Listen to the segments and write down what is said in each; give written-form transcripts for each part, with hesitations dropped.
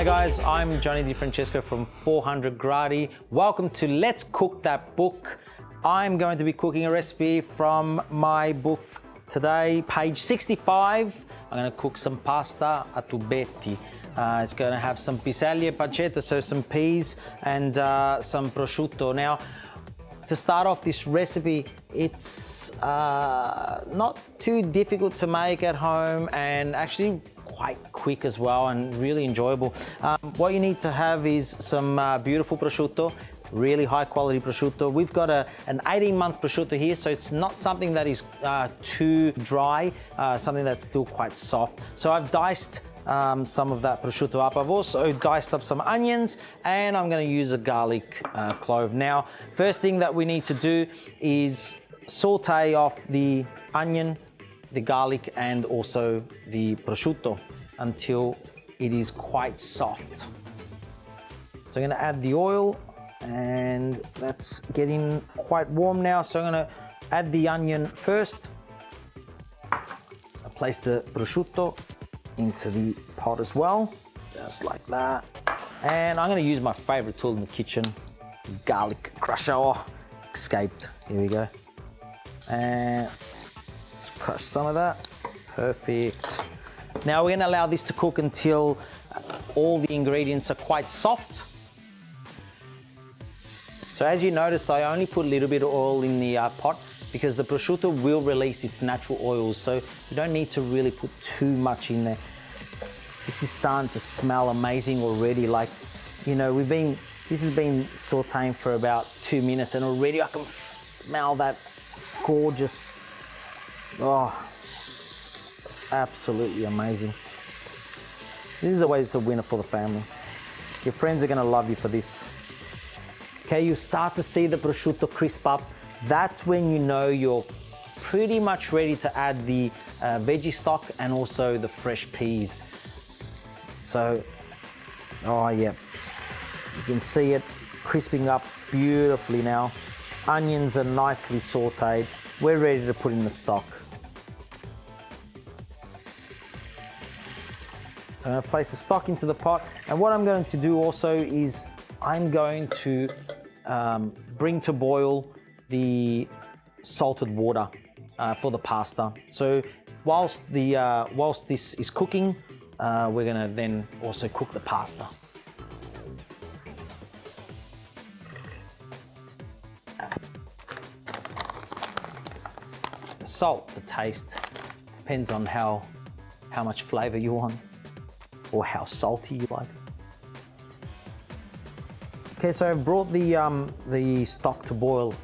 Hi guys, I'm Johnny DiFrancesco from 400 Gradi. Welcome to Let's Cook That Book. I'm going to be cooking a recipe from my book today, page 65. I'm going to cook some pasta a tubetti. It's going to have some piselle e pancetta, so some peas and some prosciutto. Now, to start off this recipe, it's not too difficult to make at home and actually quite quick as well and really enjoyable. What you need to have is some beautiful prosciutto, really high quality prosciutto. We've got an 18-month prosciutto here, so it's not something that is too dry, something that's still quite soft. So I've diced some of that prosciutto up. I've also diced up some onions and I'm going to use a garlic clove. Now, first thing that we need to do is saute off the onion, the garlic and also the prosciutto until it is quite soft. So I'm going to add the oil and that's getting quite warm now. So I'm going to add the onion first. I place the prosciutto into the pot as well, just like that. And I'm going to use my favorite tool in the kitchen, garlic crusher. Oh, escaped. Here we go. And let's crush some of that. Perfect. Now we're going to allow this to cook until all the ingredients are quite soft. So as you noticed, I only put a little bit of oil in the pot because the prosciutto will release its natural oils, so you don't need to really put too much in there. This is starting to smell amazing already. Like, you know, this has been sauteing for about 2 minutes and already I can smell that gorgeous, oh, absolutely amazing. This is always a winner for the family. Your friends are gonna love you for this. Okay, you start to see the prosciutto crisp up. That's when you know you're pretty much ready to add the veggie stock and also the fresh peas. So, oh yeah, you can see it crisping up beautifully now. Onions are nicely sauteed. We're ready to put in the stock. I'm going to place the stock into the pot, and what I'm going to do also is I'm going to bring to boil the salted water for the pasta. So whilst this is cooking, we're gonna then also cook the pasta. Salt to taste, depends on how much flavor you want or how salty you like. Okay, so I've brought the stock to boil.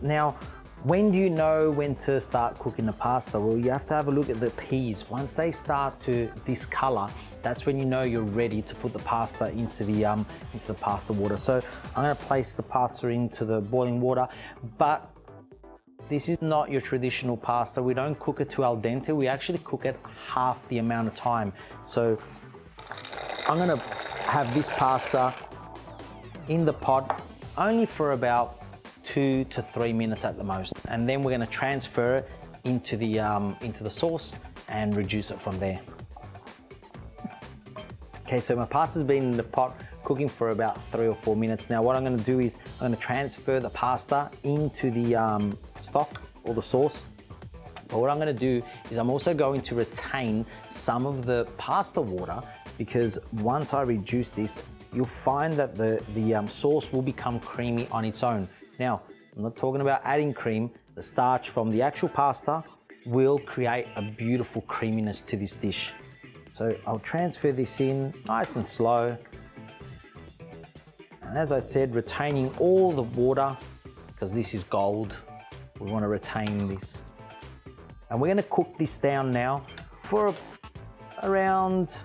Now, when do you know when to start cooking the pasta? Well, you have to have a look at the peas. Once they start to discolor, that's when you know you're ready to put the pasta into the pasta water. So I'm going to place the pasta into the boiling water, but this is not your traditional pasta. We don't cook it to al dente. We actually cook it half the amount of time. So I'm going to have this pasta in the pot only for about 2 to 3 minutes at the most, and then we're going to transfer it into the sauce and reduce it from there. Okay, so my pasta's been in the pot cooking for about 3 or 4 minutes. Now what I'm going to do is I'm going to transfer the pasta into the stock or the sauce. But what I'm going to do is I'm also going to retain some of the pasta water, because once I reduce this, you'll find that the sauce will become creamy on its own. Now, I'm not talking about adding cream. The starch from the actual pasta will create a beautiful creaminess to this dish. So I'll transfer this in nice and slow. And as I said, retaining all the water, because this is gold. We want to retain this. And we're going to cook this down now for around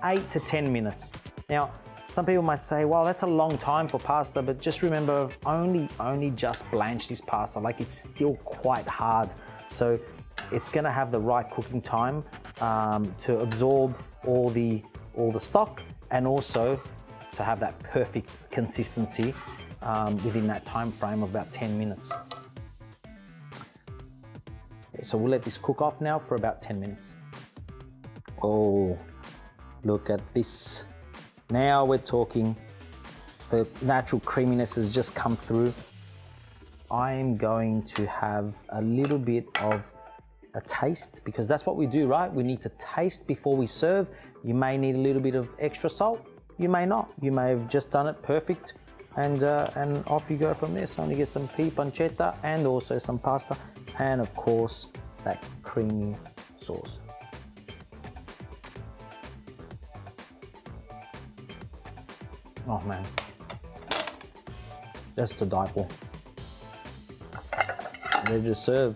8 to 10 minutes. Now, some people might say, well, that's a long time for pasta, but just remember, I've only just blanched this pasta, like it's still quite hard. So it's gonna have the right cooking time to absorb all the stock and also to have that perfect consistency within that time frame of about 10 minutes. Okay, so we'll let this cook off now for about 10 minutes. Oh, look at this Now we're talking. The natural creaminess has just come through. I'm going to have a little bit of a taste, because that's what we do, right? We need to taste before we serve. You may need a little bit of extra salt. You may not. You may have just done it perfect, and off you go from there. So I'm gonna get some pea pancetta and also some pasta, and of course that creamy sauce. Oh man, that's to die for. Ready to serve.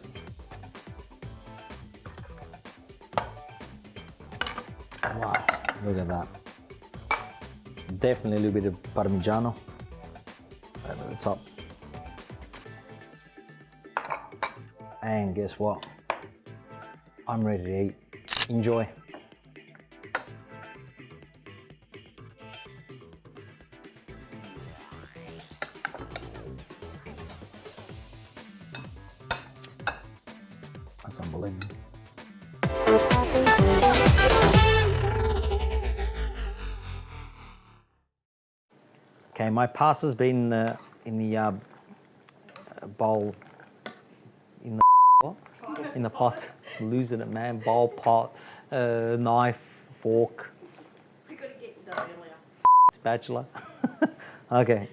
Wow, look at that. Definitely a little bit of Parmigiano over the top. And guess what? I'm ready to eat. Enjoy. That's unbelievable. Okay, my pasta's been in the bowl, in the pot. Losing it, man. Bowl, pot, knife, fork. We gotta get you done earlier. Spatula. Okay.